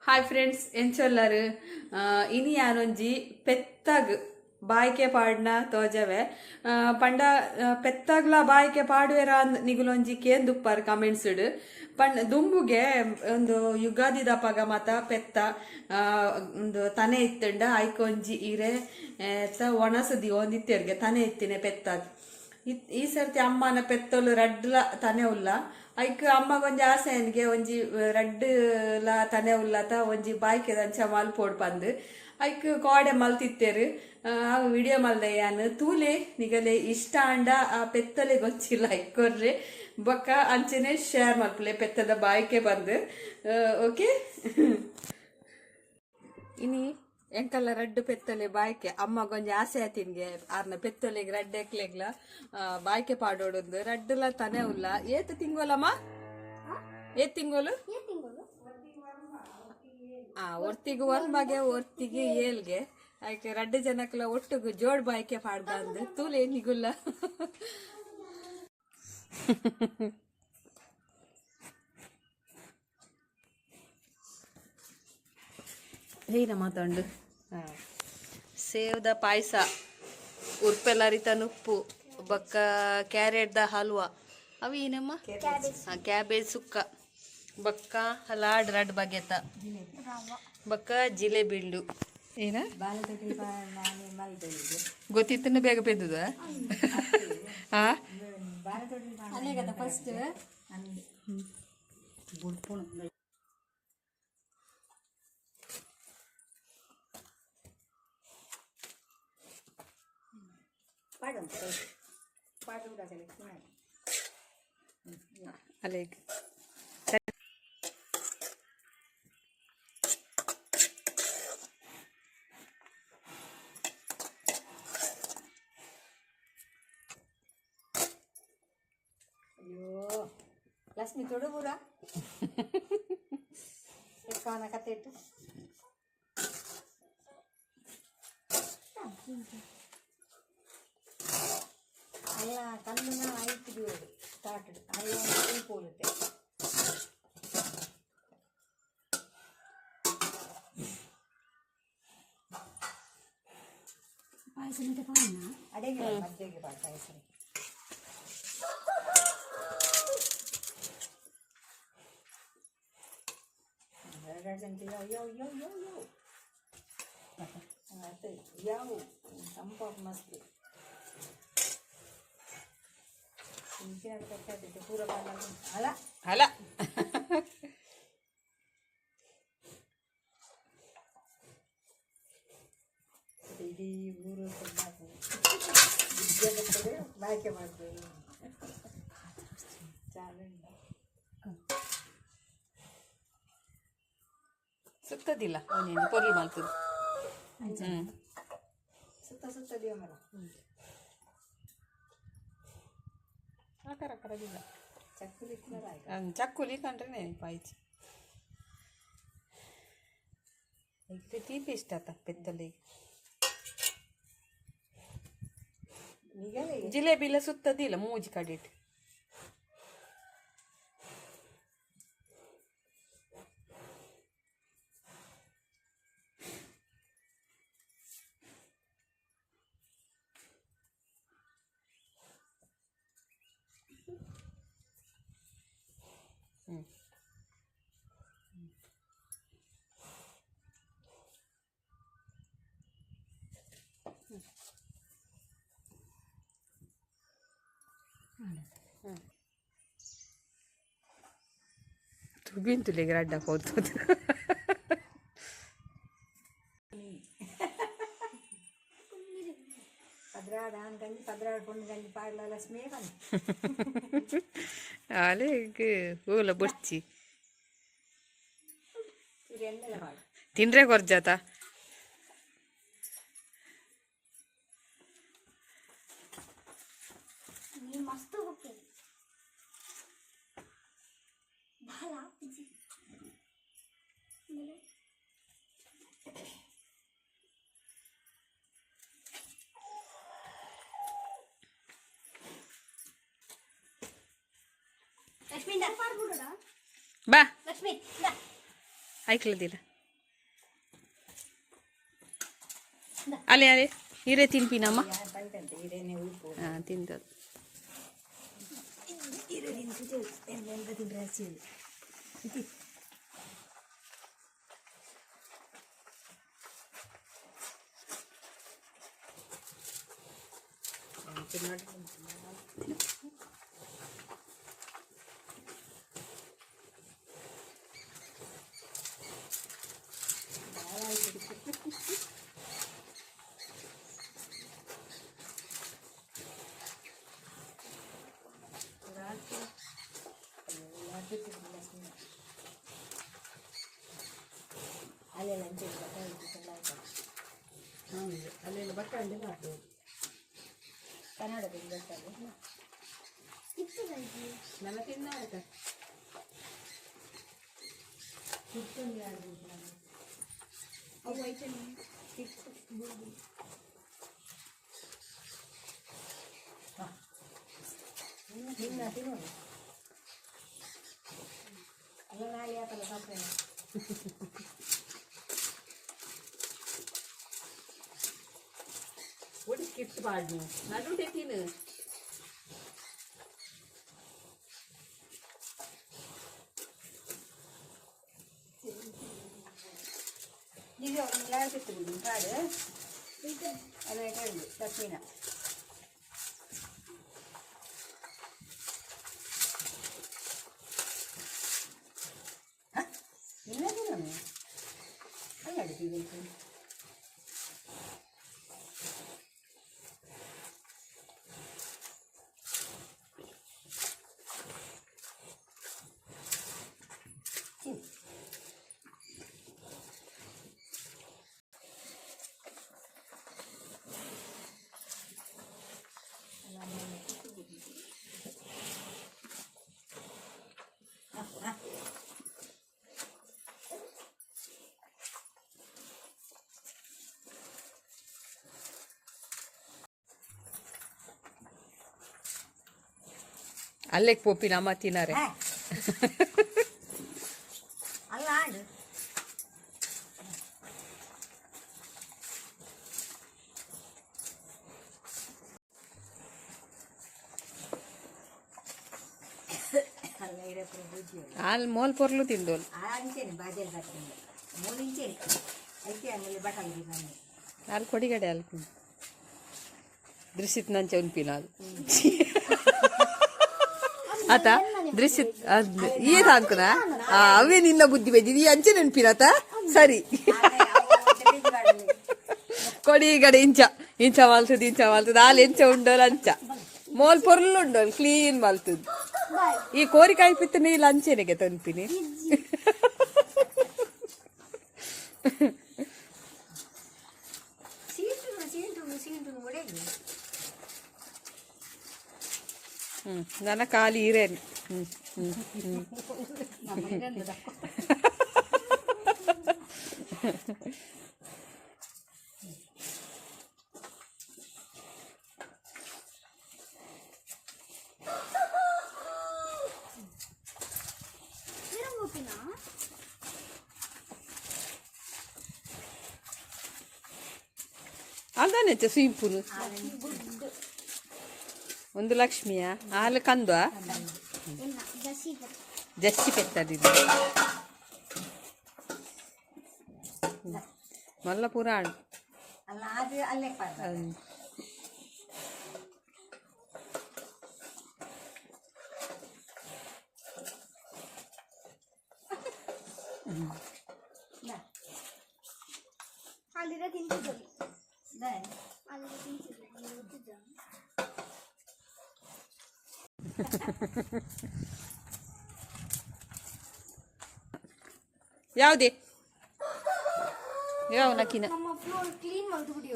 hi friends ಎಂಚೊಲ್ಲರು ಇನಿ ಯಾನೊಂಜಿ ಪೆತ್ತಗ್ ಬಾಯ್ಕೆ ಪಾಡ್ನ ತೋಜವೆ ಪಂಡ ಪೆತ್ತಗ್ಲ ಬಾಯ್ಕೆ ಪಾಡುವೆರ ನಿಗುಲೊಂಜಿ ಕೇಂದುಪ್ಪರ್ ಕಮೆಂಟ್ಸ್ಡ್ ಪಂಡ ದುಂಬುಗೆ ಒಂದು ಯುಗಾದಿ ದಪಗ ಮತ ಪೆತ್ತ ಒಂದು ತನೆ ಇತ್ತಂಡ ಐಕೊಂಜಿ ಇರೆ ಒಣಸದಿ ಒಂದಿತ್ತೆರ್ಗೆ ತನೆ ಇತ್ತಿನ ಪೆತ್ತಾಗ ಈ ಸರ್ತಿ ಅಮ್ಮನ ಪೆತ್ತಲು ರಡ್ಲ ತನೆ ಉಲ್ಲ ಐಕ್ ಅಮ್ಮಗೊಂಜಿ ಆಸೆ ನನಗೆ ಒಂಜಿ ರಡ್ಲ ತನೆ ಉಲ್ಲತ ಒಂಜಿ ಬಾಯ್ಕೆ ದಂಚ ಮಲ್ಪೋಡ್ ಪಂದ್ ಐಕ್ ಕೋಡೆ ಮಲ್ತಿತ್ತೇರು ಅವು ವಿಡಿಯೋ ಮಲ್ದಯ್ಯಾನು ತೂಲೆ ನಿಗಲೆ ಇಷ್ಟ ಅಂಡ ಆ ಪೆತ್ತಲೆ ಗೊತ್ತಿಲ್ಲ ಐಕ್ಕೊರ್ರೆ ಬೊಕ್ಕ ಅಂಚನೆ ಶೇರ್ ಮಲ್ಪಲೆ ಪೆತ್ತದ ಬಾಯ್ಕೆ ಬಂದು ಓಕೆ ಇನಿ ಎಂಕಲ್ಲ ರಡ್ಡು ಪೆತ್ತಲೆ ಬಾಯ್ಕೆ ಅಮ್ಮ ಗೊಂಜಿ ಆಸೆ ಆತಿನ್ಗೆ ಆರ್ನ ಪೆತ್ತಲೆಗ್ ರಡ್ಡು ಎಕ್ಲೆಗ್ಲ ಬಾಯ್ಕೆ ಪಾಡೋಡೊಂದು ರಡ್ಡುಲ ತನೆ ಉಲ್ಲ ಏತ್ ತಿಂಗೋಲಮ್ಮ ಏತ್ ತಿಂಗೋಲು ಒರ್ತಿಗೆ ವರ್ಮಗೆ ಒರ್ತಿಗೆ ಏಲ್ಗೆ ಆಯ್ಕೆ ರಡ್ಡು ಜನಕ್ಲ ಒಟ್ಟಿಗೆ ಜೋಡ್ ಬಾಯ್ಕೆ ಪಾಡ್ಬಂದು ತೂಲೆ ನಿಗುಲ್ಲ ಏನ ಮಾತಾಡು ಸೇವ್ದ ಪಾಯಸ ಉರ್ಪೆಲ್ಲರಿತ ನುಪ್ಪು ಬೊಕ್ಕ ಕ್ಯಾರೆಟ್ದ ಹಲ್ವಾ ಅವು ಏನಮ್ಮ ಕ್ಯಾಬೇಜ್ ಸುಕ್ಕ ಬೊಕ್ಕ ಲಾಡ್ ರಡ್ ಬಗೆತ ಬೊಕ್ಕ ಜಿಲೇಬಿಂಡು ಏನ ಗೊತ್ತಿತ್ತನ್ನ ಬೇಗ ಬೆಂದುದ ಅಲೆಗ್ ಅಯ್ಯೋ ಲಕ್ಷ್ಮಿ ತೊಡಬೂರ ಎಕ್ಕವನ ಕತೆ ಇಟ್ಟು ಅಲ್ಲ ಕಲ್ಲುನ ಐತಿದು ಸ್ಟಾರ್ಟೆಡ್ ಅಲ್ಲ ಹೋಗುತ್ತೆ ಪಾಯಸ ಮತ್ತೆ ಪಾನ ಅಡೆಗೆ ಮಧ್ಯೆಗೆ ಪಾಯಸ ಯಾವ ಸಂಪಾಪ ಮಸ್ತ್ ಪೂರ ಅಲ್ಲ ಅಲ್ಲ ಇಡೀ ಊರು ಬಾಯ್ಕೆ ಮಾಡ್ಬೋದು ಚಾಲೆಂಜ್ ಸುತ್ತದಿಲ್ಲ ಅವನೇನು ಪೊರ್ಲು ಮಾಡ್ತದೆ ಸುತ್ತ ಸುತ್ತದಿಯ ಮರ ಆಕಾರ ಕರಗಿಲ್ಲ ಚಕ್ಕುಲಿ ಚಕ್ಕುಲಿ ಕಂಡ್ರೆ ಪಾಯ್ಚಿ ಈಗ ತೀಪಿ ಇಷ್ಟ ಆತ ಪೆತ್ತಲಿಗೆ ಜಿಲೇಬಿ ಇಲ್ಲ ಸುತ್ತದಿಲ್ಲ ಮೂಜಿ ಕಡೆ ಇಟ್ಟು ತುಬಿಂತುಲಿಗೆ ರಡ್ಡ ಹೋಗ್ತದೆ ಪದ್ರಾಡ ಅನ್ಕಂಡು ಪದ್ರಾಡ ಪೊಣ್ಣು ಕಂಡು ಪಾಡ್ಲ ಲಕ್ಷ್ಮಿ ಬಂದು ಅಲೆಗ್ ಹೂಲ ಬುಡ್ಚಿ ಎಣ್ಣೆಲ್ಲ ಮಾಡು ತಿಂದ್ರೆ ಕೊರ್ಜಾತ ಮಸ್ತ್ ಹೋಗ್ತೇನೆ ಭಾಳ ಲಕ್ಷ್ಮಿ ಬಾ ಲಕ್ಷ್ಮಿ ऐकलं दिलं ಅಲೆ ಅಲೆ ಹಿರೇ ತಿನ್ಪಿನಮ್ಮ ಯಾರು ಬಂತಂತೆ ಹಿರೇನೆ ಉಳ್ಪು ಹಾಂ ತಿಂದದ್ದು ಹಿರೇ ತಿಂದು ಎಂತ ತಿಂದ್ರೆ ಹಸಿ ಅಲ್ಲೆಲ್ಲ ಅಲ್ಲೆಲ್ಲ ಬಟ್ಟೆ ಅಂಡೆ ಮಾಡ್ಬೋದು ಕನ್ನಡದಲ್ಲಿ ಬರ್ತದೆ ನನ್ನ ತಿನ್ನ ಆಯ್ತಾ ಅವು ಐತೆ ತಿನ್ನ ತಿನ್ನೋದು ಅಲ್ಲ ನಾಳೆ ಯಾಕಲ್ಲ ಸಾಕ್ರೆ ಒಡಿ ಕಿಟ್ ಬಾಡ್ನು ನಾನು ತಿನ್ನು ಈಗ ಯಾರು ಬಿಟ್ಟು ಬಿಡಿ ಕಾಡು ಅದೇ ಕಳ್ಳು ತಪ್ಪಿನ ಇಲ್ಲದೇ ನಾನು ಅಲ್ಲಾಡ್ತೀವಿ ಅಲ್ಲೇ ಪೋಪಿನಮ್ಮ ತಿನ್ನಾರೆ ಅಲ್ಲ ಆಡು ಅಲ್ಲ ಇರಪ್ಪ ಬುದ್ಧಿ ಅಲ್ಲಿ ಮೋಲ್ ಪೊರ್ಲು ತಿಂದೋಲ್ ಅಂಚೇನೆ ಬಾಜಲ್ ಕಟ್ಟಿಂದ ಮೂಲಿಂಚೇನೆ ಐತೆ ಹಂಗಲ್ಲಿ ಬಟಲ್ ನಾನು ಅಲ್ಲಿ ಕೊಡಿಗಡೆ ಅಲ್ಲಿ ದೃಶ್ಯತ್ ನಂಚೆ ಉನ್ಪಿನ ಅದು ಆತ ದೃಶ್ಯತ್ ಏನ್ ಹಾಕುನ ಅವೇ ನಿನ್ನ ಬುದ್ಧಿ ಬೆದ್ದಿದಿ ಅಂಚೆ ನೆನ್ಪಿನತ ಸರಿ ಕೊಡಿಗಡೆ ಇಂಚ ಮಾಲ್ತದ ಹಾಲು ಎಂಚ ಉಂಡೋಲ್ ಅಂಚ ಮೋಲ್ ಪೊರ್ಲು ಉಂಡೋಲ್ ಕ್ಲೀನ್ ಮಾಲ್ತದ್ ಈ ಕೋರಿಕಾಯಿ ಪಿತ್ತ ನೀಲ್ ಅಂಚೆನೆಗೆ ತನ್ಪಿನಿ ನನ್ನ ಕಾಲಿ ಇರೇನು ಅದಾನೆ ಸ್ವೀಪುನು ಒಂದು ಲಕ್ಷ್ಮಿಯ ಹಾಲು ಕಂದು ಜಸ್ಸಿ ಪೆತ್ತದಿದ್ದು ಮಲ್ಲ ಪುರಾಣ ಅಲ್ಲ ಅದು ಅಲ್ಲೇ ಅಲ್ಲಿರ ತಿಂತಿದ್ದರು ಯಾವುದೇ ಯಾವ ನಕ್ಕಿನ ನಮ್ಮ ಫ್ಲೋರ್ ಕ್ಲೀನ್ ಮಾಡ್ಬಿಡಿ